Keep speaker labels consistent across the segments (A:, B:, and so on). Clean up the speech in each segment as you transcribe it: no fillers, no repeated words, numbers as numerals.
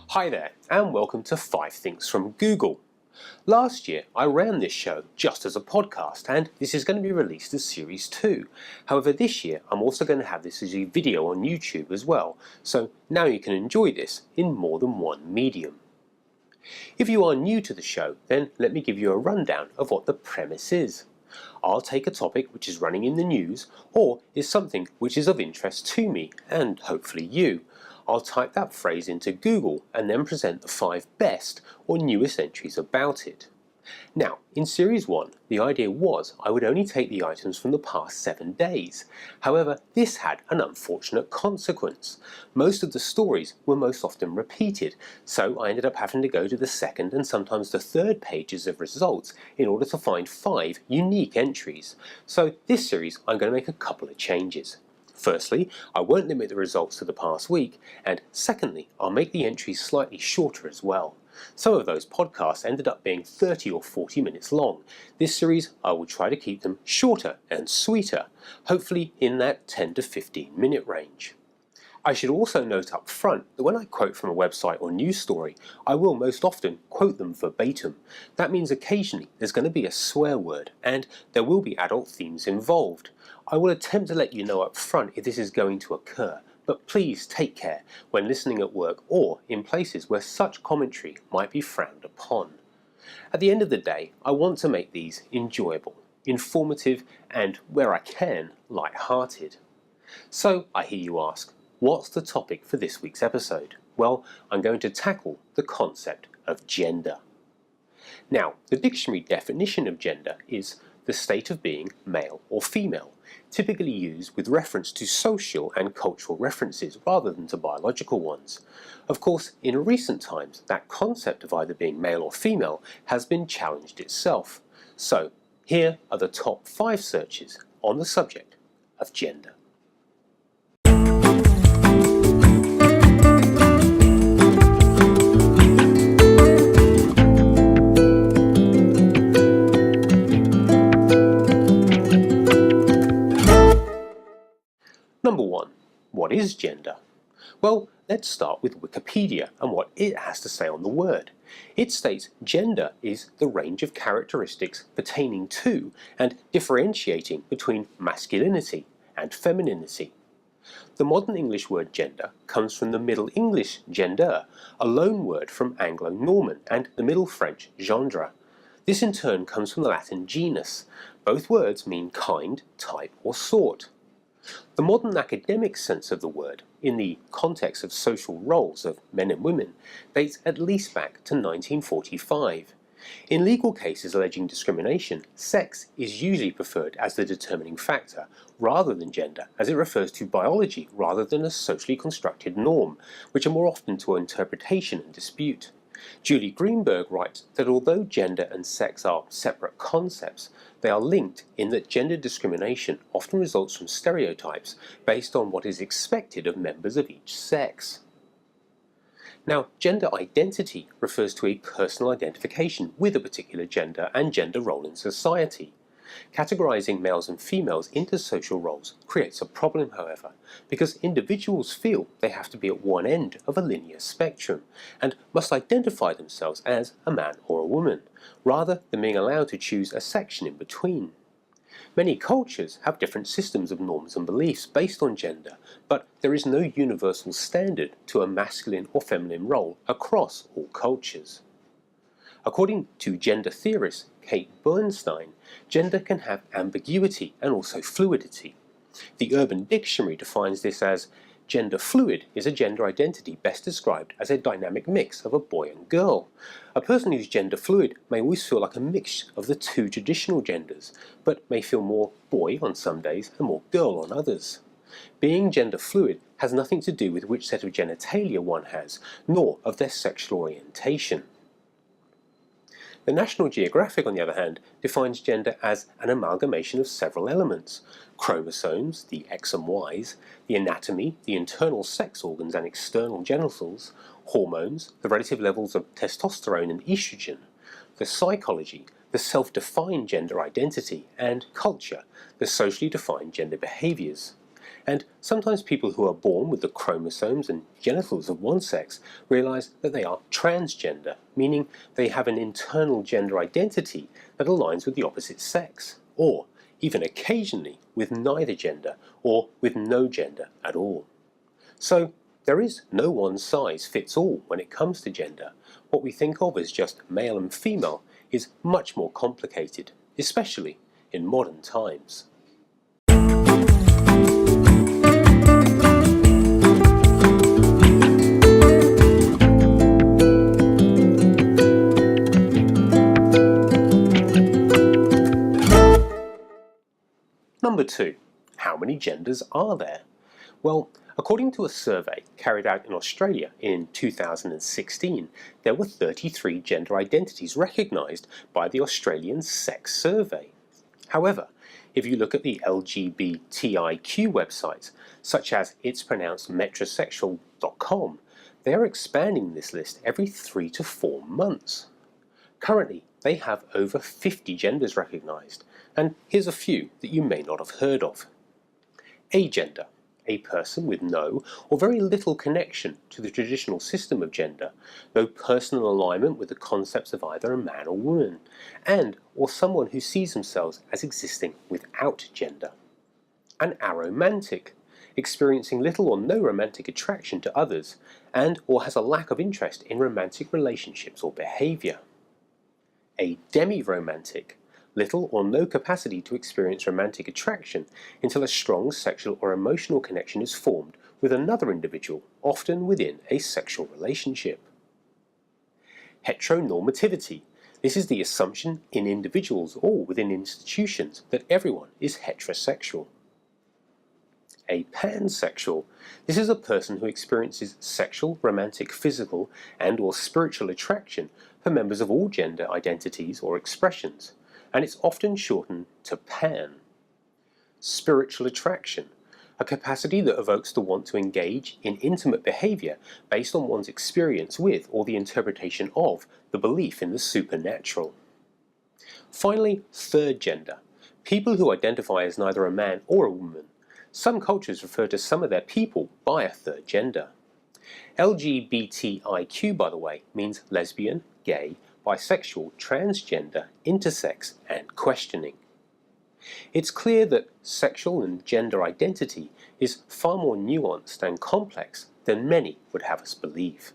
A: Hi there, and welcome to 5 Things from Google. Last year I ran this show just as a podcast, and this is going to be released as Series 2. However, this year I'm also going to have this as a video on YouTube as well, so now you can enjoy this in more than one medium. If you are new to the show, then let me give you a rundown of what the premise is. I'll take a topic which is running in the news, or is something which is of interest to me, and hopefully you. I'll type that phrase into Google and then present the 5 best or newest entries about it. Now, in Series 1, the idea was I would only take the items from the past 7 days. However, this had an unfortunate consequence. Most of the stories were most often repeated, so I ended up having to go to the second and sometimes the third pages of results in order to find 5 unique entries. So this series I'm going to make a couple of changes. Firstly, I won't limit the results to the past week, and secondly, I'll make the entries slightly shorter as well. Some of those podcasts ended up being 30 or 40 minutes long. This series I will try to keep them shorter and sweeter, hopefully in that 10 to 15 minute range. I should also note up front that when I quote from a website or news story, I will most often quote them verbatim. That means occasionally there's going to be a swear word, and there will be adult themes involved. I will attempt to let you know up front if this is going to occur, but please take care when listening at work or in places where such commentary might be frowned upon. At the end of the day, I want to make these enjoyable, informative, and, where I can, light-hearted. So, I hear you ask, what's the topic for this week's episode? Well, I'm going to tackle the concept of gender. Now, the dictionary definition of gender is the state of being male or female, typically used with reference to social and cultural references rather than to biological ones. Of course, in recent times, that concept of either being male or female has been challenged itself. So, here are the top 5 searches on the subject of gender. Number 1. What is gender? Well, let's start with Wikipedia and what it has to say on the word. It states gender is the range of characteristics pertaining to and differentiating between masculinity and femininity. The modern English word gender comes from the Middle English gender, a loan word from Anglo-Norman, and the Middle French gendre. This in turn comes from the Latin genus. Both words mean kind, type, or sort. The modern academic sense of the word, in the context of social roles of men and women, dates at least back to 1945. In legal cases alleging discrimination, sex is usually preferred as the determining factor, rather than gender, as it refers to biology rather than a socially constructed norm, which are more often to interpretation and dispute. Julie Greenberg writes that although gender and sex are separate concepts, they are linked in that gender discrimination often results from stereotypes based on what is expected of members of each sex. Now, gender identity refers to a personal identification with a particular gender and gender role in society. Categorizing males and females into social roles creates a problem, however, because individuals feel they have to be at one end of a linear spectrum and must identify themselves as a man or a woman, rather than being allowed to choose a section in between. Many cultures have different systems of norms and beliefs based on gender, but there is no universal standard to a masculine or feminine role across all cultures. According to gender theorist Kate Bernstein, gender can have ambiguity and also fluidity. The Urban Dictionary defines this as gender fluid is a gender identity best described as a dynamic mix of a boy and girl. A person who's gender fluid may always feel like a mix of the 2 traditional genders, but may feel more boy on some days and more girl on others. Being gender fluid has nothing to do with which set of genitalia one has, nor of their sexual orientation. The National Geographic, on the other hand, defines gender as an amalgamation of several elements: chromosomes, the X and Ys, the anatomy, the internal sex organs and external genitals, hormones, the relative levels of testosterone and estrogen, the psychology, the self-defined gender identity, and culture, the socially defined gender behaviors. And sometimes people who are born with the chromosomes and genitals of one sex realize that they are transgender, meaning they have an internal gender identity that aligns with the opposite sex, or even occasionally with neither gender or with no gender at all. So there is no one size fits all when it comes to gender. What we think of as just male and female is much more complicated, especially in modern times. Number 2. How many genders are there? Well, according to a survey carried out in Australia in 2016, there were 33 gender identities recognised by the Australian Sex Survey. However, if you look at the LGBTIQ websites, such as it's pronounced metrosexual.com, they are expanding this list every 3 to 4 months. Currently, they have over 50 genders recognised, and here's a few that you may not have heard of. Agender, a person with no or very little connection to the traditional system of gender, no personal alignment with the concepts of either a man or woman, and or someone who sees themselves as existing without gender. An aromantic, experiencing little or no romantic attraction to others, and or has a lack of interest in romantic relationships or behaviour. A demi-romantic, little or no capacity to experience romantic attraction until a strong sexual or emotional connection is formed with another individual, often within a sexual relationship. Heteronormativity. This is the assumption in individuals or within institutions that everyone is heterosexual. A pansexual. This is a person who experiences sexual, romantic, physical, and or spiritual attraction for members of all gender identities or expressions, and it's often shortened to pan. Spiritual attraction, a capacity that evokes the want to engage in intimate behavior based on one's experience with or the interpretation of the belief in the supernatural. Finally, third gender, people who identify as neither a man or a woman. Some cultures refer to some of their people by a third gender. LGBTIQ, by the way, means lesbian, gay, bisexual, transgender, intersex, and questioning. It's clear that sexual and gender identity is far more nuanced and complex than many would have us believe.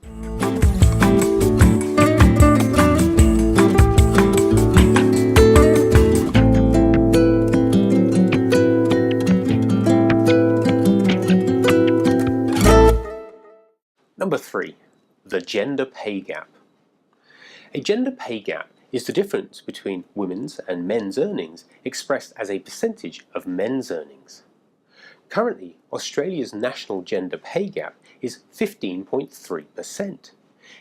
A: Number 3. The gender pay gap. A gender pay gap is the difference between women's and men's earnings expressed as a percentage of men's earnings. Currently, Australia's national gender pay gap is 15.3%.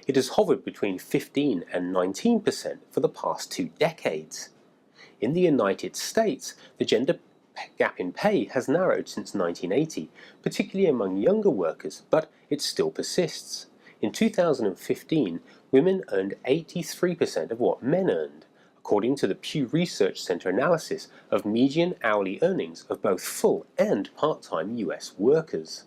A: It has hovered between 15 and 19% for the past 2 decades. In the United States, the gender gap in pay has narrowed since 1980, particularly among younger workers, but it still persists. In 2015, women earned 83% of what men earned, according to the Pew Research Center analysis of median hourly earnings of both full and part-time US workers.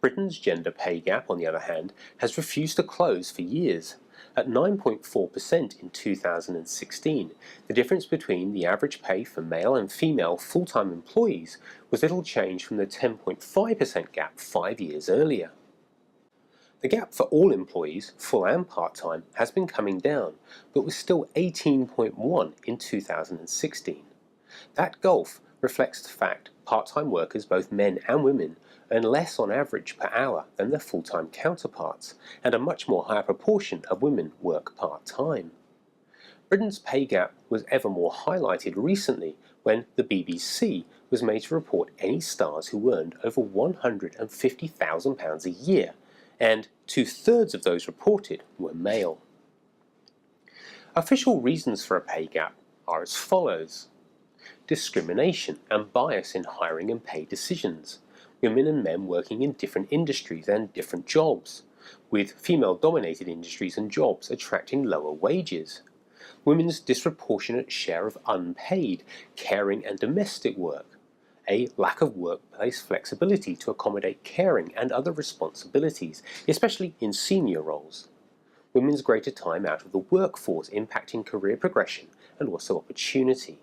A: Britain's gender pay gap, on the other hand, has refused to close for years. At 9.4% in 2016, the difference between the average pay for male and female full-time employees was little change from the 10.5% gap 5 years earlier. The gap for all employees, full and part-time, has been coming down, but was still 18.1 in 2016. That gulf reflects the fact part-time workers, both men and women, earn less on average per hour than their full-time counterparts, and a much more higher proportion of women work part-time. Britain's pay gap was ever more highlighted recently when the BBC was made to report any stars who earned over £150,000 a year, and 2/3 of those reported were male. Official reasons for a pay gap are as follows. Discrimination and bias in hiring and pay decisions. Women and men working in different industries and different jobs, with female-dominated industries and jobs attracting lower wages. Women's disproportionate share of unpaid, caring and domestic work. a lack of workplace flexibility to accommodate caring and other responsibilities, especially in senior roles. Women's greater time out of the workforce impacting career progression and also opportunity.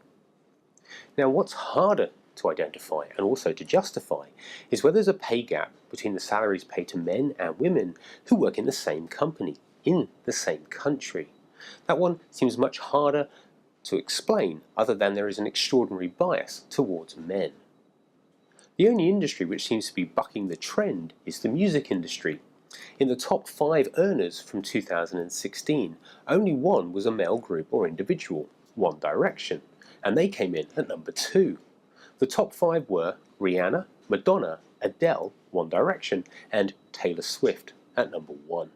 A: Now, what's harder to identify and also to justify is whether there's a pay gap between the salaries paid to men and women who work in the same company, in the same country. That one seems much harder to explain, other than there is an extraordinary bias towards men. The only industry which seems to be bucking the trend is the music industry. In the top 5 earners from 2016, only one was a male group or individual, One Direction, and they came in at number 2. The top 5 were Rihanna, Madonna, Adele, One Direction, and Taylor Swift at number 1.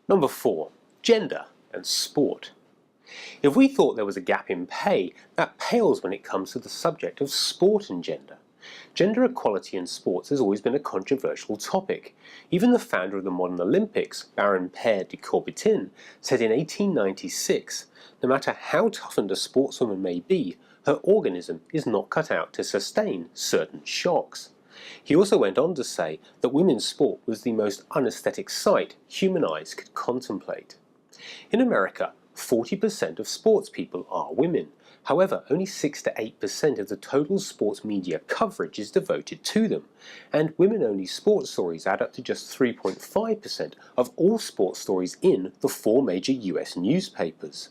A: Number 4. Gender and sport. If we thought there was a gap in pay, that pales when it comes to the subject of sport and gender. Gender equality in sports has always been a controversial topic. Even the founder of the modern Olympics, Baron Père de Coubertin, said in 1896, no matter how toughened a sportswoman may be, her organism is not cut out to sustain certain shocks. He also went on to say that women's sport was the most unaesthetic sight human eyes could contemplate. In America, 40% of sports people are women. However, only 6 to 8% of the total sports media coverage is devoted to them, and women-only sports stories add up to just 3.5% of all sports stories in the 4 major US newspapers.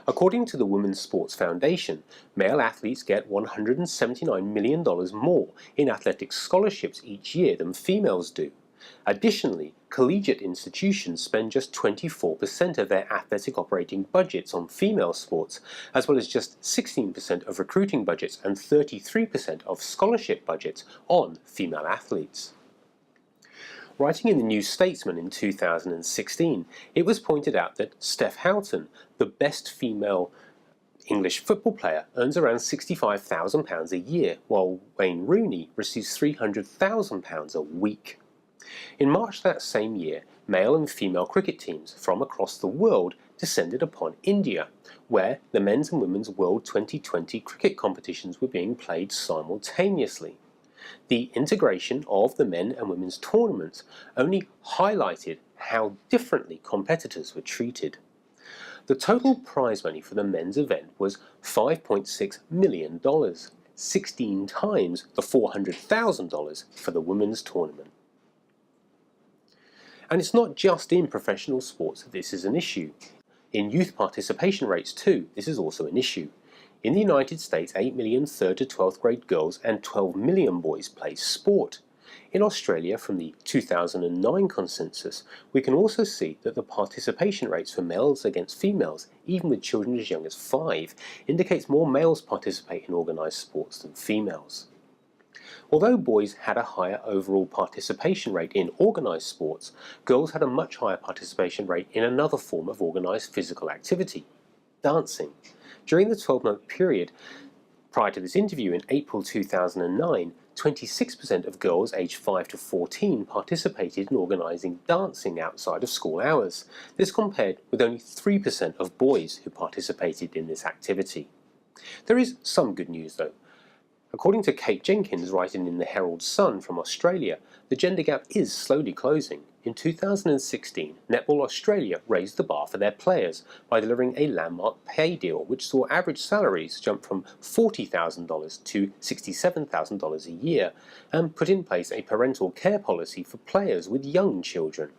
A: According to the Women's Sports Foundation, male athletes get $179 million more in athletic scholarships each year than females do. Additionally, collegiate institutions spend just 24% of their athletic operating budgets on female sports, as well as just 16% of recruiting budgets and 33% of scholarship budgets on female athletes. Writing in the New Statesman in 2016, it was pointed out that Steph Houghton, the best female English football player, earns around £65,000 a year, while Wayne Rooney receives £300,000 a week. In March that same year, male and female cricket teams from across the world descended upon India, where the men's and women's World 2020 cricket competitions were being played simultaneously. The integration of the men and women's tournaments only highlighted how differently competitors were treated. The total prize money for the men's event was $5.6 million, 16 times the $400,000 for the women's tournament. And it's not just in professional sports that this is an issue. In youth participation rates too, this is also an issue. In the United States, 8 million 3rd to 12th grade girls and 12 million boys play sport. In Australia, from the 2009 consensus, we can also see that the participation rates for males against females, even with children as young as 5, indicates more males participate in organised sports than females. Although boys had a higher overall participation rate in organised sports, girls had a much higher participation rate in another form of organised physical activity, dancing. During the 12-month period prior to this interview in April 2009, 26% of girls aged 5 to 14 participated in organising dancing outside of school hours. This compared with only 3% of boys who participated in this activity. There is some good news though. According to Kate Jenkins, writing in the Herald Sun from Australia, the gender gap is slowly closing. In 2016, Netball Australia raised the bar for their players by delivering a landmark pay deal which saw average salaries jump from $40,000 to $67,000 a year, and put in place a parental care policy for players with young children.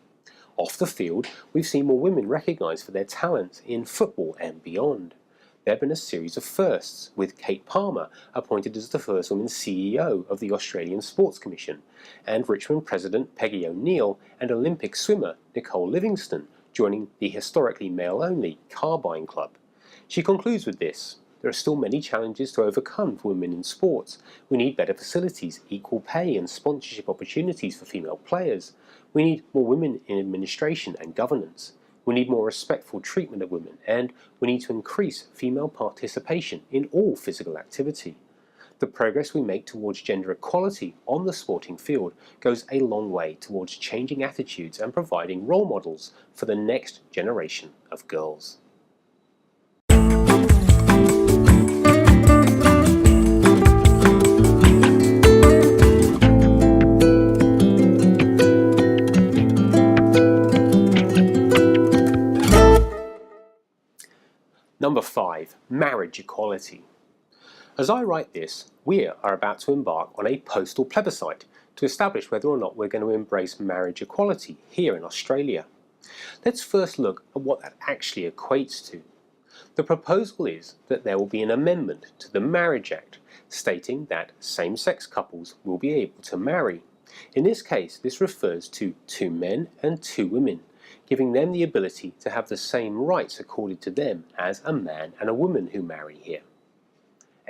A: Off the field, we've seen more women recognised for their talent in football and beyond. There have been a series of firsts, with Kate Palmer appointed as the first woman CEO of the Australian Sports Commission, and Richmond President Peggy O'Neill and Olympic swimmer Nicole Livingstone joining the historically male-only Carbine Club. She concludes with this: there are still many challenges to overcome for women in sports. We need better facilities, equal pay and sponsorship opportunities for female players. We need more women in administration and governance. We need more respectful treatment of women, and we need to increase female participation in all physical activity. The progress we make towards gender equality on the sporting field goes a long way towards changing attitudes and providing role models for the next generation of girls. Number 5. Marriage equality. As I write this, we are about to embark on a postal plebiscite to establish whether or not we're going to embrace marriage equality here in Australia. Let's first look at what that actually equates to. The proposal is that there will be an amendment to the Marriage Act stating that same-sex couples will be able to marry. In this case, this refers to 2 men and 2 women, giving them the ability to have the same rights accorded to them as a man and a woman who marry here.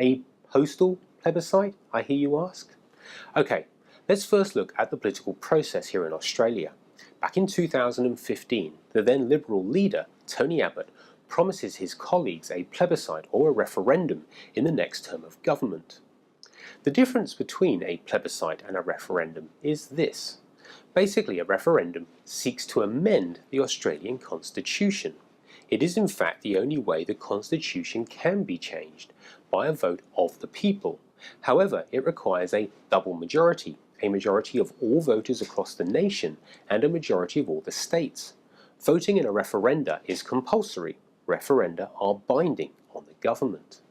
A: A postal plebiscite, I hear you ask? Okay, let's first look at the political process here in Australia. Back in 2015, the then Liberal leader, Tony Abbott, promises his colleagues a plebiscite or a referendum in the next term of government. The difference between a plebiscite and a referendum is this. Basically, a referendum seeks to amend the Australian Constitution. It is in fact the only way the Constitution can be changed, by a vote of the people. However, it requires a double majority, a majority of all voters across the nation and a majority of all the states. Voting in a referenda is compulsory. Referenda are binding on the government.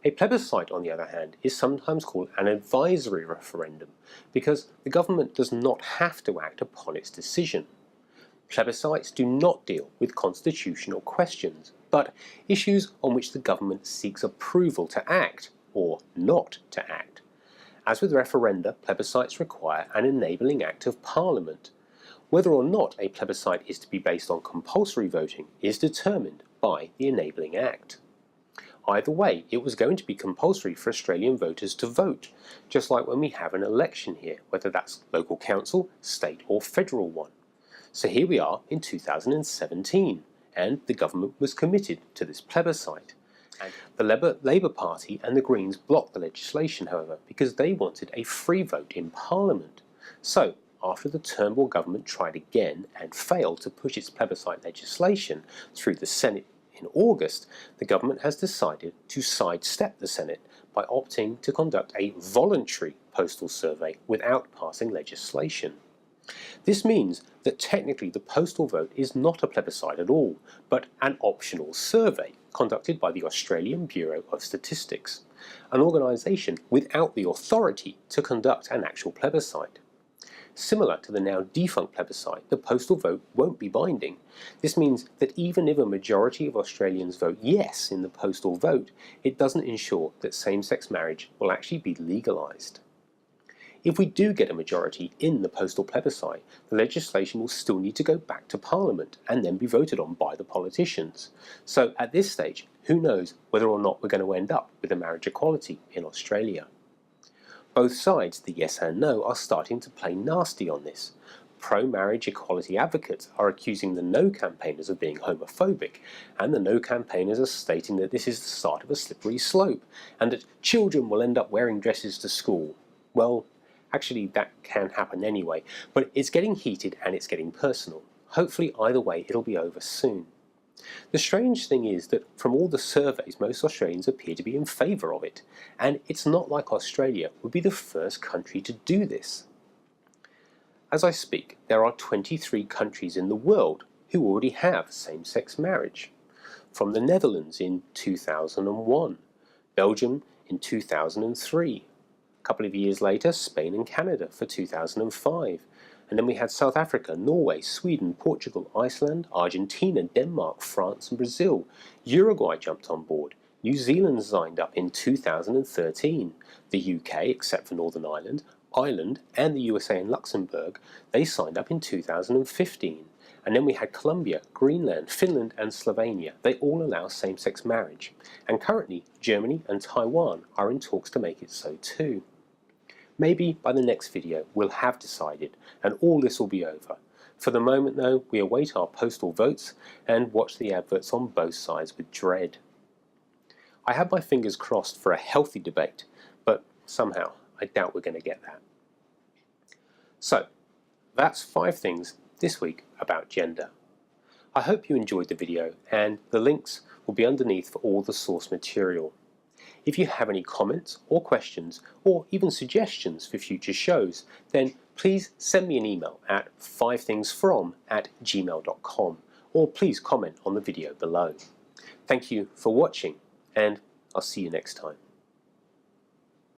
A: A plebiscite, on the other hand, is sometimes called an advisory referendum because the government does not have to act upon its decision. Plebiscites do not deal with constitutional questions, but issues on which the government seeks approval to act, or not to act. As with referenda, plebiscites require an enabling act of Parliament. Whether or not a plebiscite is to be based on compulsory voting is determined by the enabling act. Either way, it was going to be compulsory for Australian voters to vote, just like when we have an election here, whether that's local council, state or federal one. So here we are in 2017, and the government was committed to this plebiscite. And the Labour Party and the Greens blocked the legislation, however, because they wanted a free vote in Parliament. So, after the Turnbull government tried again and failed to push its plebiscite legislation through the Senate in August, the government has decided to sidestep the Senate by opting to conduct a voluntary postal survey without passing legislation. This means that technically the postal vote is not a plebiscite at all, but an optional survey conducted by the Australian Bureau of Statistics, an organisation without the authority to conduct an actual plebiscite. Similar to the now defunct plebiscite, the postal vote won't be binding. This means that even if a majority of Australians vote yes in the postal vote, it doesn't ensure that same-sex marriage will actually be legalised. If we do get a majority in the postal plebiscite, the legislation will still need to go back to Parliament and then be voted on by the politicians. So at this stage, who knows whether or not we're going to end up with a marriage equality in Australia. Both sides, the yes and no, are starting to play nasty on this. Pro-marriage equality advocates are accusing the no campaigners of being homophobic, and the no campaigners are stating that this is the start of a slippery slope, and that children will end up wearing dresses to school. Well, actually that can happen anyway, but it's getting heated and it's getting personal. Hopefully either way it'll be over soon. The strange thing is that from all the surveys, most Australians appear to be in favour of it, and it's not like Australia would be the first country to do this. As I speak, there are 23 countries in the world who already have same-sex marriage. From the Netherlands in 2001, Belgium in 2003, a couple of years later Spain and Canada for 2005, and then we had South Africa, Norway, Sweden, Portugal, Iceland, Argentina, Denmark, France and Brazil. Uruguay jumped on board. New Zealand signed up in 2013. The UK, except for Northern Ireland, Ireland and the USA and Luxembourg, they signed up in 2015. And then we had Colombia, Greenland, Finland and Slovenia. They all allow same-sex marriage. And currently Germany and Taiwan are in talks to make it so too. Maybe by the next video we'll have decided and all this will be over. For the moment though, we await our postal votes and watch the adverts on both sides with dread. I have my fingers crossed for a healthy debate, but somehow I doubt we're going to get that. So, that's 5 things this week about gender. I hope you enjoyed the video, and the links will be underneath for all the source material. If you have any comments or questions or even suggestions for future shows, then please send me an email at 5thingsfrom@gmail.com, or please comment on the video below. Thank you for watching, and I'll see you next time.